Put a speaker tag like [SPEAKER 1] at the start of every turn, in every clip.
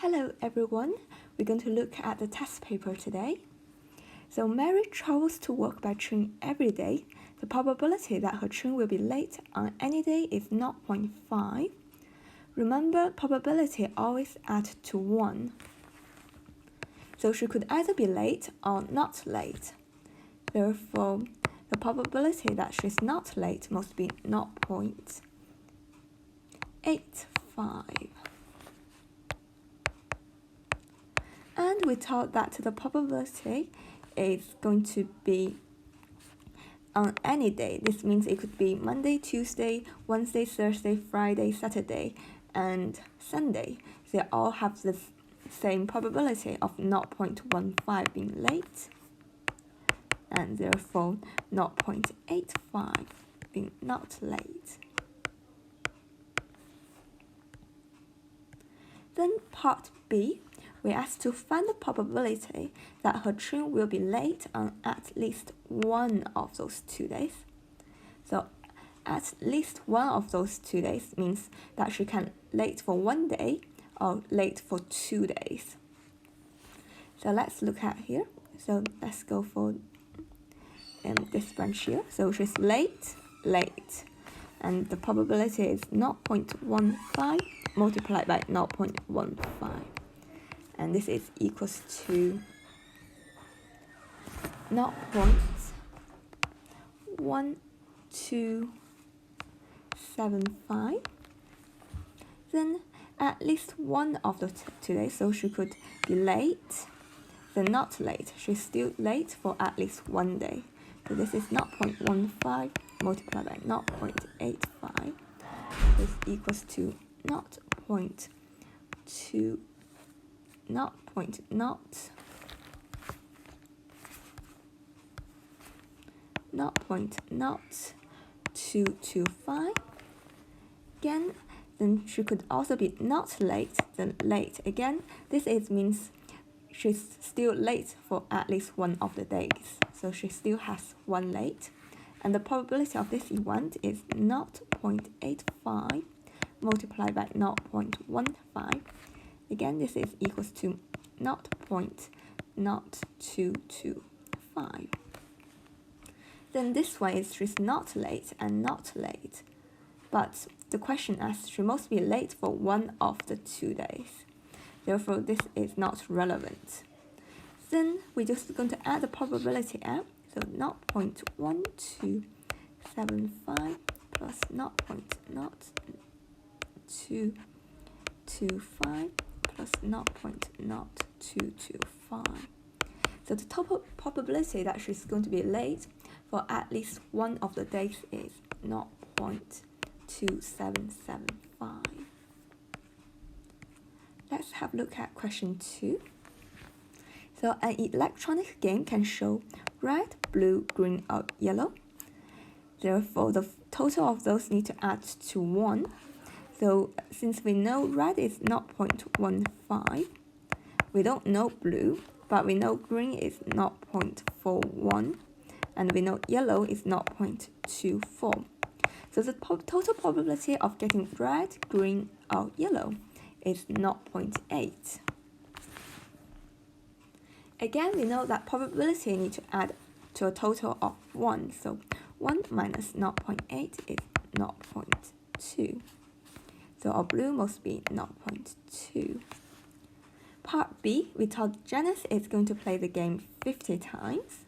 [SPEAKER 1] Hello everyone, we're going to look at the test paper today. So Mary travels to work by train every day. The probability that her train will be late on any day is 0.5. Remember, probability always adds to 1. So she could either be late or not late. Therefore, the probability that she's not late must be 0.85. And we thought that the probability is going to be on any day. This means it could be Monday, Tuesday, Wednesday, Thursday, Friday, Saturday, and Sunday. They all have the same probability of 0.15 being late, and therefore 0.85 being not late. Then part B, we asked to find the probability that her train will be late on at least one of those 2 days. So at least one of those 2 days means that she can late for 1 day or late for 2 days. So let's look at here. So let's go for this branch here. So she's late, and the probability is 0.15 multiplied by 0.15. And this is equals to 0.1275. Then at least one of the 2 days, so she could be late, then not late. She's still late for at least 1 day. So this is 0.15 multiplied by 0.85. This equals to 0.225. Again, then she could also be not late, then late again. This means she's still late for at least one of the days. So she still has 1 late. And the probability of this event is 0.85 multiplied by 0.15. Again, this is equals to 0.0225. Then this one is she's not late and not late. But the question asks she must be late for one of the 2 days. Therefore, this is not relevant. Then we're just going to add the probability up. So 0.1275 plus 0.0225 plus 0.0225. So the total probability that she's going to be late for at least one of the days is 0.2775. Let's have a look at question 2. So an electronic game can show red, blue, green, or yellow. Therefore, the total of those need to add to 1. So since we know red is 0.15, we don't know blue, but we know green is 0.41, and we know yellow is 0.24. So the total probability of getting red, green, or yellow is 0.8. Again, we know that probability need to add to a total of 1. So 1 minus 0.8 is 0.2. So our blue must be 0.2. Part B, we thought Janice is going to play the game 50 times.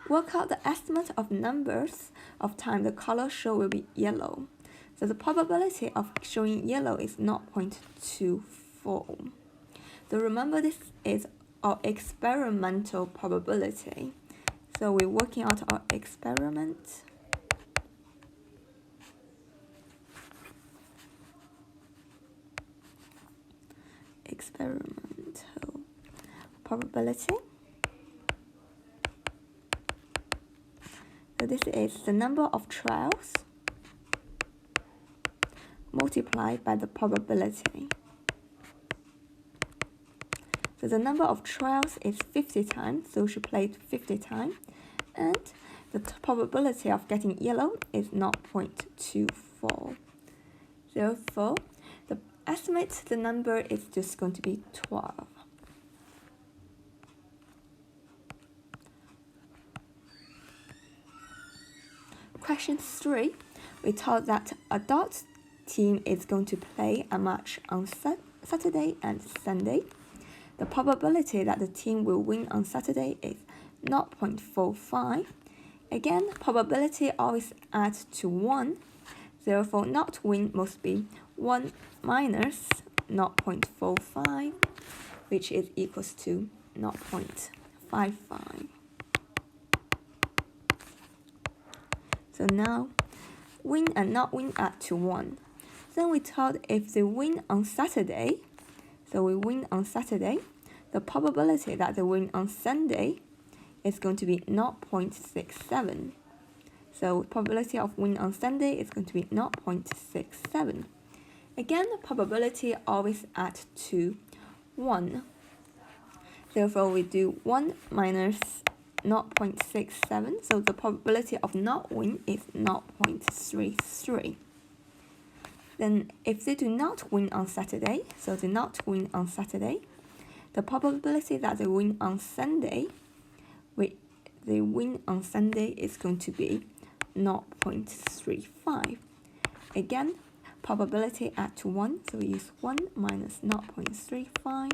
[SPEAKER 1] Work out the estimate of numbers of time the color show will be yellow. So the probability of showing yellow is 0.24. So remember, this is our experimental probability. So we're working out our experimental probability. So this is the number of trials multiplied by the probability. So the number of trials is 50 times, so she played 50 times, and the probability of getting yellow is 0.24. Therefore, the estimate the number is just going to be 12. Question 3. We told that a dot team is going to play a match on Saturday and Sunday. The probability that the team will win on Saturday is 0.45. Again, probability always adds to 1. Therefore, not win must be 1 minus 0.45, which is equals to 0.55. So now, win and not win add to 1. Then we told if they win on Saturday, so we win on Saturday, the probability that they win on Sunday is going to be 0.67. So probability of win on Sunday is going to be 0.67. Again, the probability always adds to 1. Therefore, we do 1 minus 0.67. So the probability of not win is 0.33. Then if they do not win on Saturday, so they not win on Saturday, the probability that they win on Sunday, they win on Sunday is going to be 0.35. Again, probability add to 1, so we use 1 minus 0.35,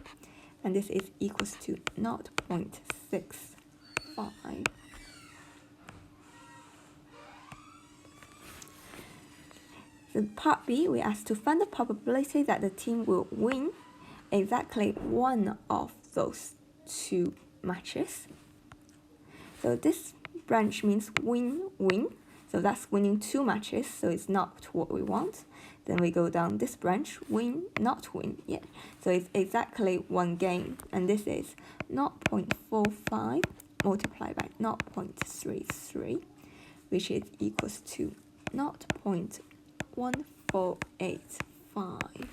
[SPEAKER 1] and this is equals to 0.65. So part B, we asked to find the probability that the team will win exactly one of those two matches. So this branch means win-win. So that's winning 2 matches, so it's not what we want. Then we go down this branch, win, not win. Yeah. So it's exactly 1 game, and this is 0.45 multiplied by 0.33, which is equals to 0.1485.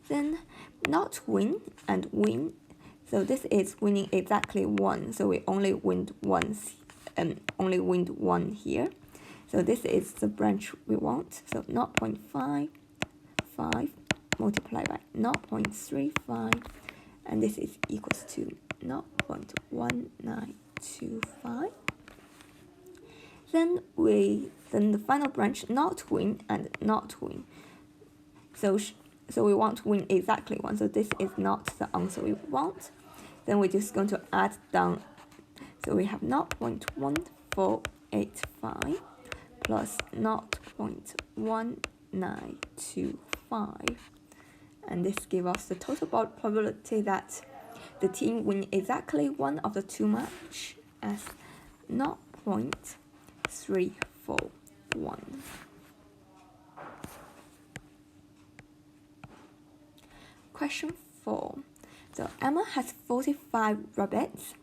[SPEAKER 1] Then not win and win. So this is winning exactly 1. So we only win once, only win 1 here. So this is the branch we want. So 0.55 multiplied by 0.35, and this is equals to 0.1925. Then the final branch, not win and not win. So we want to win exactly 1. So this is not the answer we want. Then we're just going to add down. So we have 0.1485 plus 0.1925. And this gives us the total probability that the team win exactly one of the 2 matches as 0.341. Question 4. So Emma has 45 rabbits.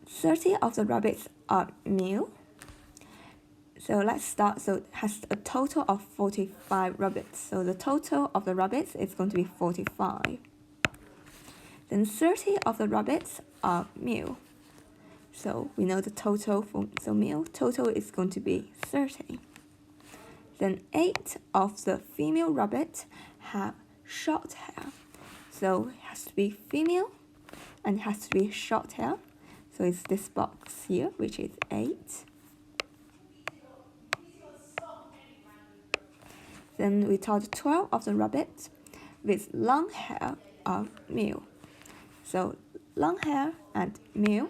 [SPEAKER 1] 30 of the rabbits are male. So let's start. So it has a total of 45 rabbits. So the total of the rabbits is going to be 45. Then 30 of the rabbits are male. So we know the total so male total is going to be 30. Then 8 of the female rabbits have short hair. So it has to be female and it has to be short hair. So it's this box here, which is 8. Then we told 12 of the rabbits with long hair are male. So long hair and male,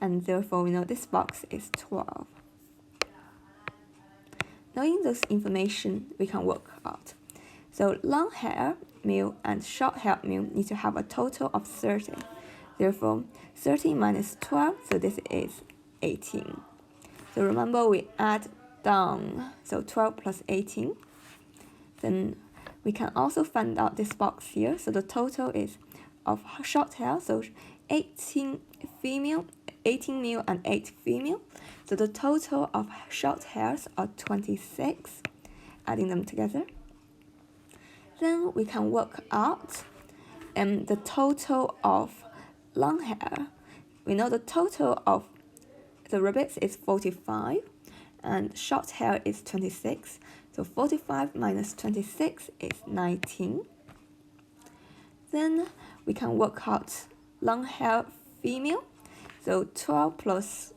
[SPEAKER 1] and therefore we know this box is 12. Knowing this information, we can work out. So long hair male and short hair male need to have a total of 30. Therefore, 30 minus 12, so this is 18. So remember we add down, so 12 plus 18. Then we can also find out this box here. So the total is of short hair, so 18 male and 8 female. So the total of short hairs are 26, adding them together. Then we can work out the total of long hair. We know the total of the rabbits is 45 and short hair is 26. So 45 minus 26 is 19. Then we can work out long hair female. So 12 plus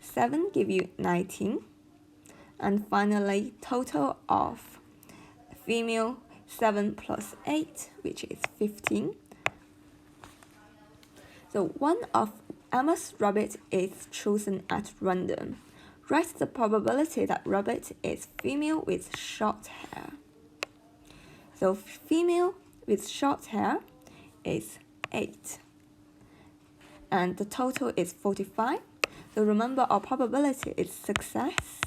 [SPEAKER 1] 7 give you 19. And finally, total of female 7 plus 8, which is 15. So one of Emma's rabbit is chosen at random. Write the probability that rabbit is female with short hair. So female with short hair is 8. And the total is 45. So remember, our probability is success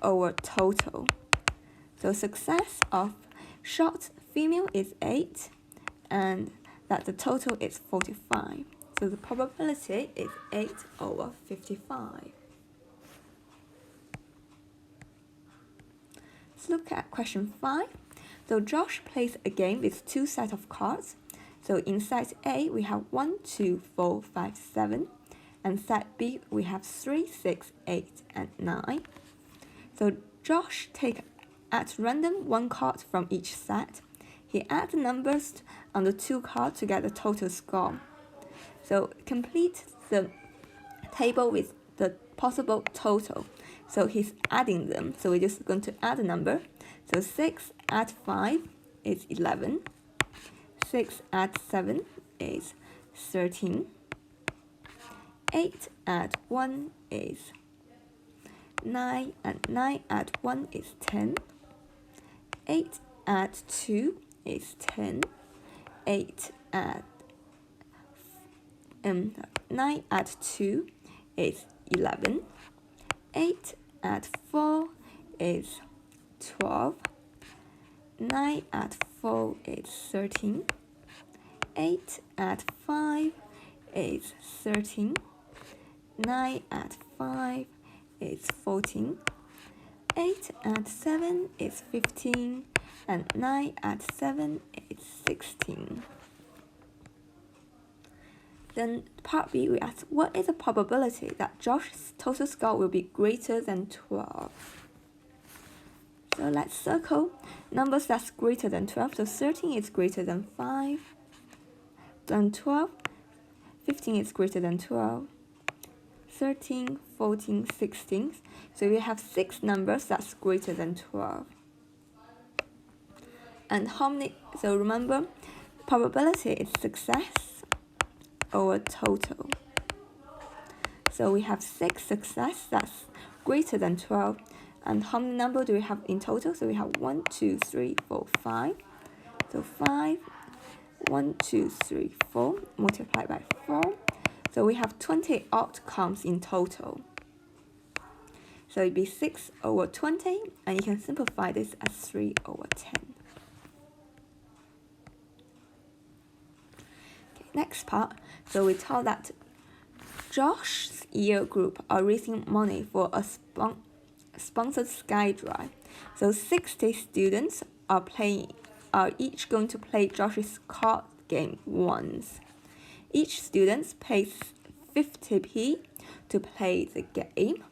[SPEAKER 1] over total. So success of short female is 8 and that the total is 45. So the probability is 8 over 55. Let's look at question 5. So Josh plays a game with 2 sets of cards. So in set A, we have 1, 2, 4, 5, 7. And set B, we have 3, 6, 8, and 9. So Josh takes at random 1 card from each set. He adds the numbers on the 2 cards to get the total score. So complete the table with the possible total. So he's adding them. So we're just going to add a number. So 6 add 5 is 11. 6 add 7 is 13. 8 add 1 is 9, and 9 add 1 is 10. 8 add 2 is 10. 8 add 9 add 2 is 11. 8 add 4 is 12. 9 add 4 is 13. 8 add 5 is 13. 9 add 5 is 14. 8 add 7 is 15. And 9 add 7 is 16. Then part B, we ask, what is the probability that Josh's total score will be greater than 12? So let's circle numbers that's greater than 12. So 13 is greater than 5, than 12. 15 is greater than 12. 13, 14, 16. So we have 6 numbers that's greater than 12. And how many? So remember, probability is success over total. So we have 6 success that's greater than 12. And how many number do we have in total? So we have 1, 2, 3, 4, 5. So 5, 1, 2, 3, 4 multiplied by 4. So we have 20 outcomes in total. So it'd be 6 over 20, and you can simplify this as 3 over 10. Okay, next part. So we tell that Josh's year group are raising money for a sponsored sky drive. So 60 students are each going to play Josh's card game once. Each student pays 50p to play the game.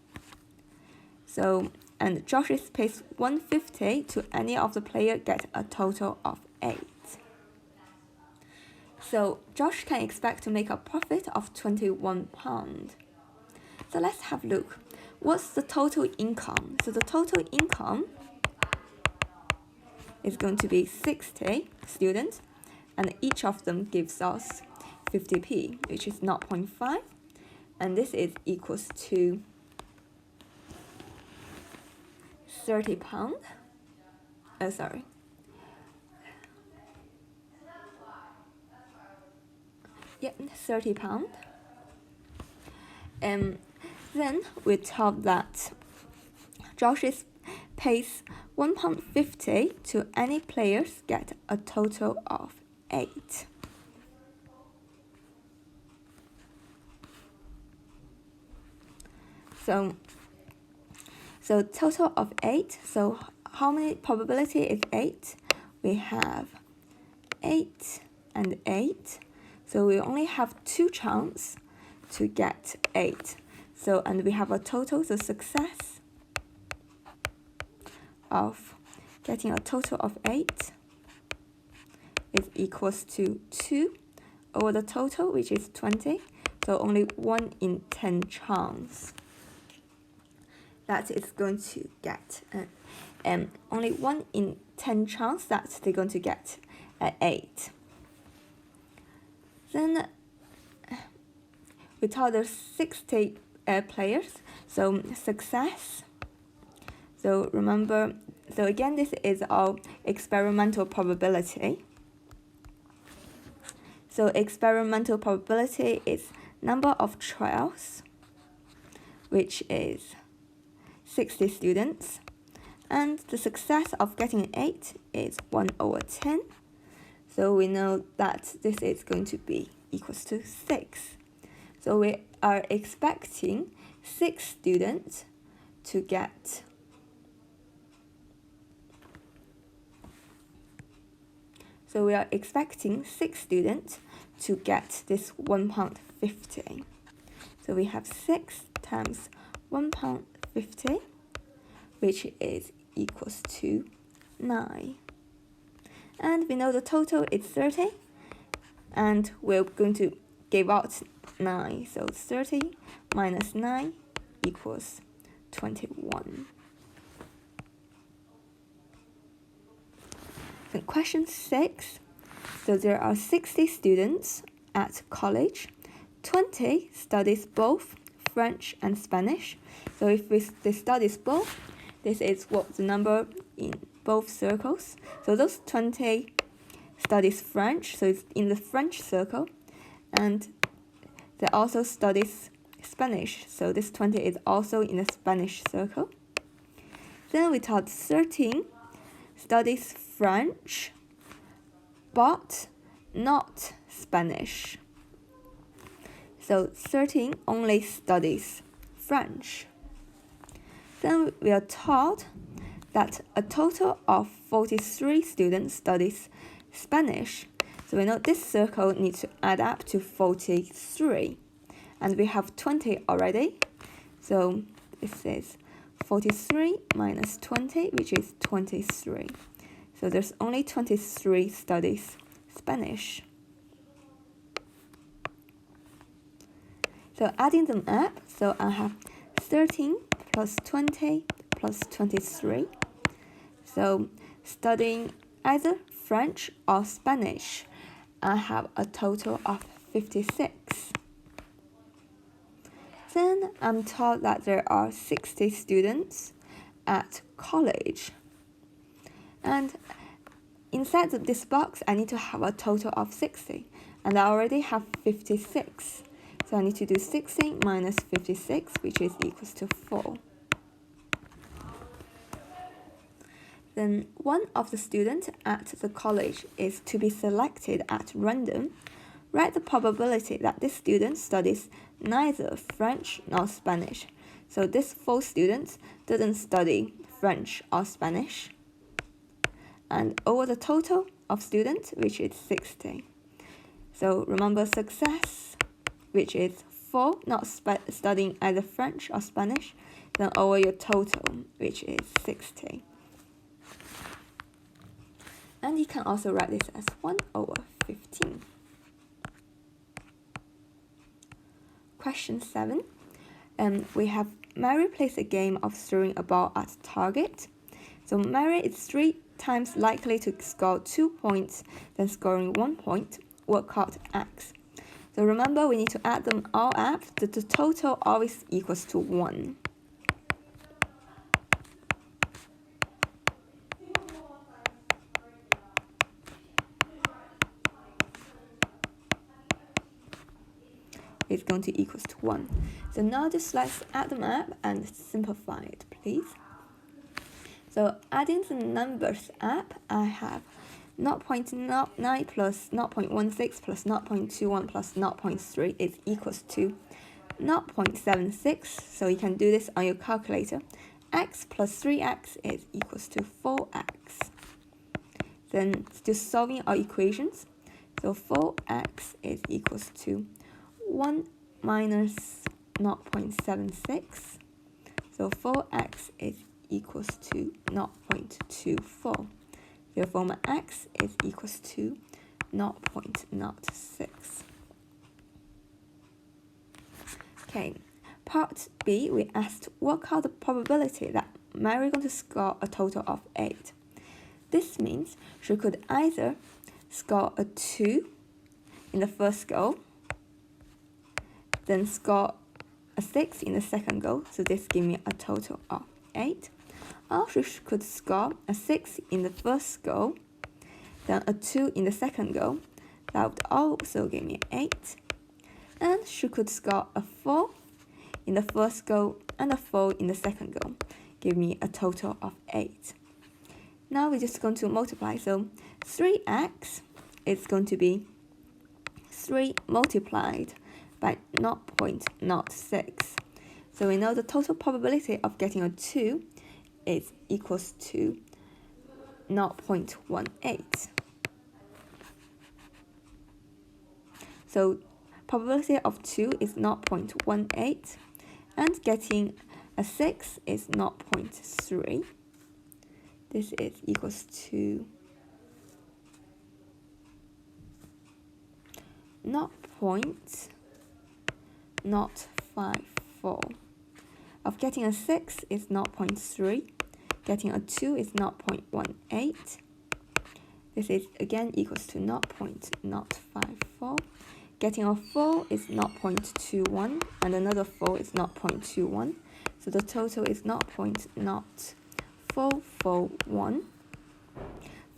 [SPEAKER 1] So, and Josh's pays 150 to any of the players get a total of 8. So Josh can expect to make a profit of £21. So let's have a look. What's the total income? So the total income is going to be 60 students, and each of them gives us 50p, which is 0.5, and this is equals to £30. Oh, sorry. Yep, £30. Then we tell that Josh pays £1.50 to any players get a total of 8. So total of 8. So how many probability is 8? We have 8 and 8. So we only have 2 chances to get 8. So, and we have a total, so success of getting a total of 8 is equals to 2 over the total, which is 20. So only 1 in 10 chance that it's going to get, only 1 in 10 chance that they're going to get 8. Then we taught there's 60 players, so success. So remember, so again, this is our experimental probability. So experimental probability is number of trials, which is 60 students, and the success of getting 8 is 1 over 10. So we know that this is going to be equals to 6. So we are expecting 6 students to get this £1.50. So we have 6 times £1.50, which is equals to 9. And we know the total is 30, and we're going to give out 9. So 30 minus 9 equals 21. Then question 6. So there are 60 students at college. 20 studies both French and Spanish. So if they studies both, this is what the number in both circles. So those 20 studies French, so it's in the French circle, and they also studies Spanish, so this 20 is also in the Spanish circle. Then we taught 13 studies French, but not Spanish. So 13 only studies French. Then we are taught that a total of 43 students studies Spanish. So we know this circle needs to add up to 43. And we have 20 already. So this is 43 minus 20, which is 23. So there's only 23 studies Spanish. So adding them up, so I have 13 plus 20 plus 23. So studying either French or Spanish, I have a total of 56. Then I'm told that there are 60 students at college. And inside of this box, I need to have a total of 60. And I already have 56. So I need to do 60 minus 56, which is equals to 4. Then one of the students at the college is to be selected at random. Write the probability that this student studies neither French nor Spanish. So this 4 students didn't study French or Spanish. And over the total of students, which is 60. So remember success, which is 4 not studying either French or Spanish, then over your total, which is 60. And you can also write this as 1 over 15. Question 7. We have Mary plays a game of throwing a ball at target. So Mary is 3 times likely to score 2 points than scoring 1 point. Work out X. So remember, we need to add them all up. The total always equals to 1. Is going to equals to 1. So now just let's add them up and simplify it, please. So adding the numbers up, I have 0.09 plus 0.16 plus 0.21 plus 0.3 is equals to 0.76. So you can do this on your calculator. X plus 3x is equals to 4x. Then just solving our equations. So 4x is equals to 1 minus 0.76. So 4x is equals to 0.24. Therefore, my x is equals to 0.06. Okay, part B, we asked what are the probability that Mary going to score a total of 8. This means she could either score a 2 in the first go, then score a 6 in the second go, so this gives me a total of 8. Or she could score a 6 in the first go, then a 2 in the second go, that would also give me 8. And she could score a 4 in the first go and a 4 in the second go, give me a total of 8. Now we're just going to multiply, so 3x is going to be 3 multiplied by 0.06. So we know the total probability of getting a 2 is equals to 0.18. So probability of 2 is 0.18, and getting a 6 is 0.3. This is equals to 0.054. Of getting a 6 is 0.3. Getting a 2 is 0.18. This is again equals to 0.054. Getting a 4 is 0.21, and another 4 is 0.21. So the total is 0.0441.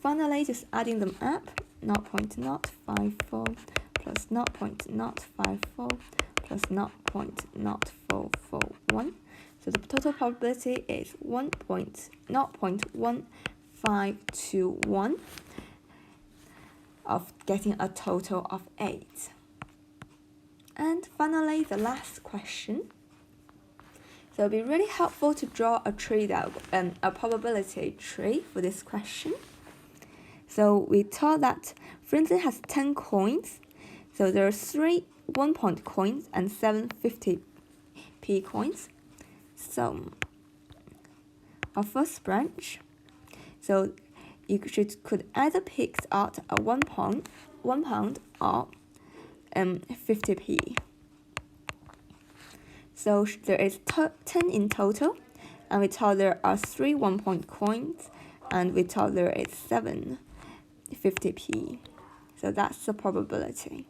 [SPEAKER 1] Finally, just adding them up, 0.054 plus 0.054 plus 0.0441. So the total probability is 0.1521 of getting a total of 8. And finally, the last question. So it'll be really helpful to draw a tree diagram, a probability tree for this question. So we thought that Franklin has 10 coins. So there are 3 1-point coins and 7 50p coins. So our first branch. So you could either pick out a 1 pound or 50p. So there is 10 in total, and we thought there are 3 1-point coins, and we thought there is 7 50p. So that's the probability.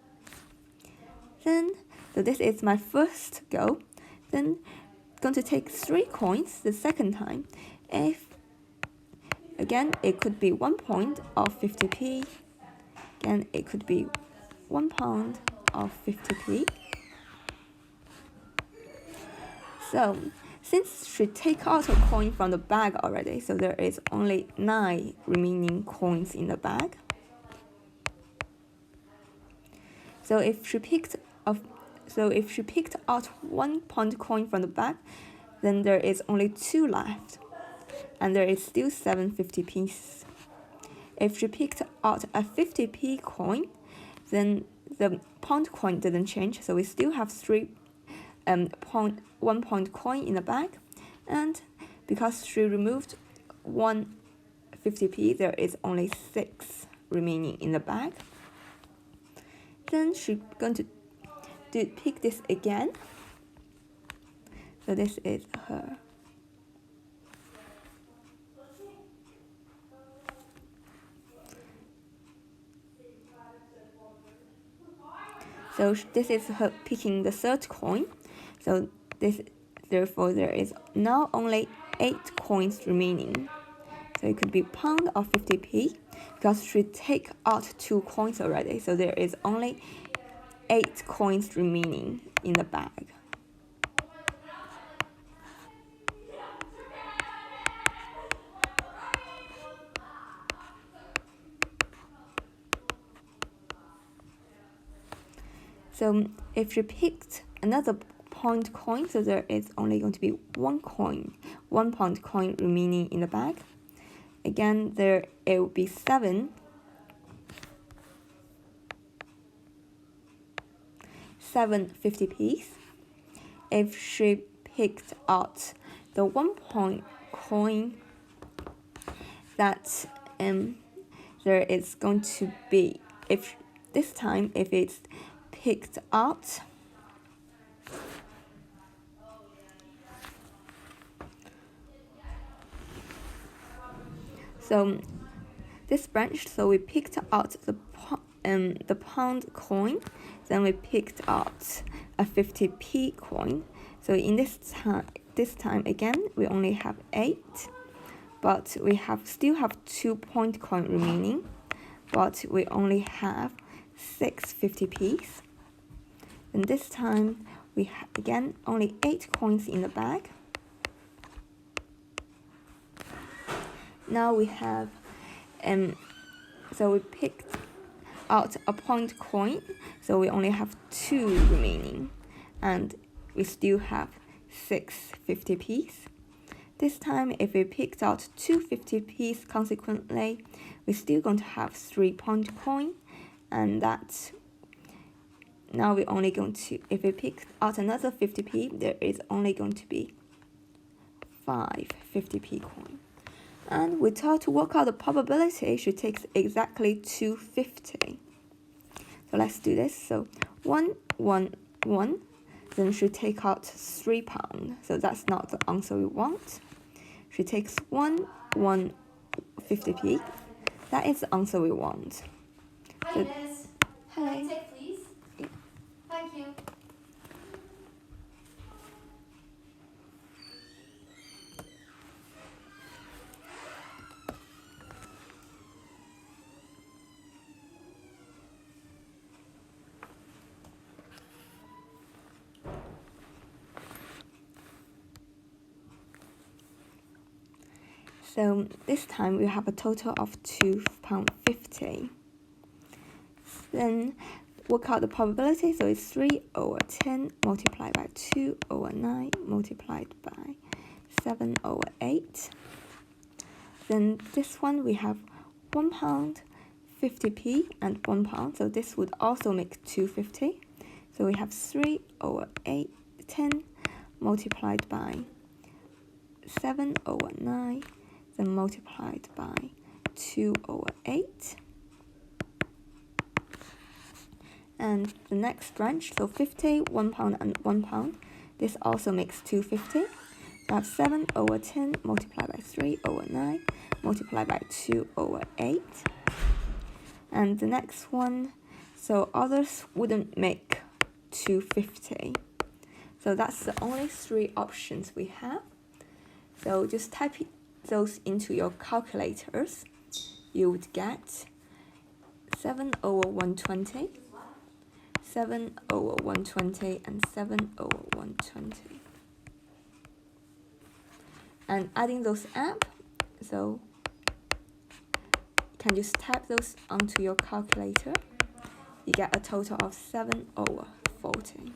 [SPEAKER 1] Then, so this is my first go. Then going to take 3 coins the second time. If again it could be 1 point of 50p, then it could be 1 pound of 50p. So since she take out a coin from the bag already, so there is only 9 remaining coins in the bag. So if she picked out 1 pound coin from the bag, then there is only 2 left, and there is still 7 50p's. If she picked out a 50p coin, then the pound coin didn't change, so we still have 3 1 pound coin in the bag, and because she removed 1 50p, there is only 6 remaining in the bag. Then she's going to pick this again. So this is her. So this is her picking the third coin. So therefore there is now only 8 coins remaining. So it could be pound or 50p, because she take out 2 coins already. So there is only 8 coins remaining in the bag. So if she picked another pound coin, so there is only going to be 1 pound coin remaining in the bag. Again, it will be 7 50p's. If she picked out the 1 pound coin that there is going to be, if this time if it's picked out, so this branch, so we picked out the pound coin, then we picked out a 50p coin. So in this time again we only have 8, but we still have 2 point coin remaining, but we only have 6 50p's. And this time we have again only 8 coins in the bag. Now we have so we picked out a point coin, so we only have 2 remaining, and we still have 6 50p's. This time if we picked out 2 50p's, consequently we're still going to have 3 point coin, and that's now we're only going to, if we pick out another 50p, there is only going to be 5 50p coin. And we try to work out the probability she takes exactly 250. So let's do this. So 1, 1, 1. Then she take out 3 pounds. So that's not the answer we want. She takes 1, 1, 50p. That is the answer we want.
[SPEAKER 2] Hi,
[SPEAKER 1] so,
[SPEAKER 2] Liz.
[SPEAKER 1] Hello.
[SPEAKER 2] Can I take, please?
[SPEAKER 1] Yeah.
[SPEAKER 2] Thank you.
[SPEAKER 1] So this time we have a total of £2.50. Then work out the probability. So it's 3 over 10 multiplied by 2 over 9 multiplied by 7 over 8. Then this one we have £1, 50p, and £1. So this would also make 250. So we have 3 over 10 multiplied by 7 over 9. Then multiplied by 2 over 8. And the next branch, so 50, £1 and £1, this also makes 250. So I have 7 over 10 multiplied by 3 over 9 multiplied by 2 over 8. And the next one, so others wouldn't make 250. So that's the only 3 options we have. So just type those into your calculators. You would get 7 over 120, 7 over 120, and 7 over 120. And adding those up, so you can just type those onto your calculator. You get a total of 7 over 40.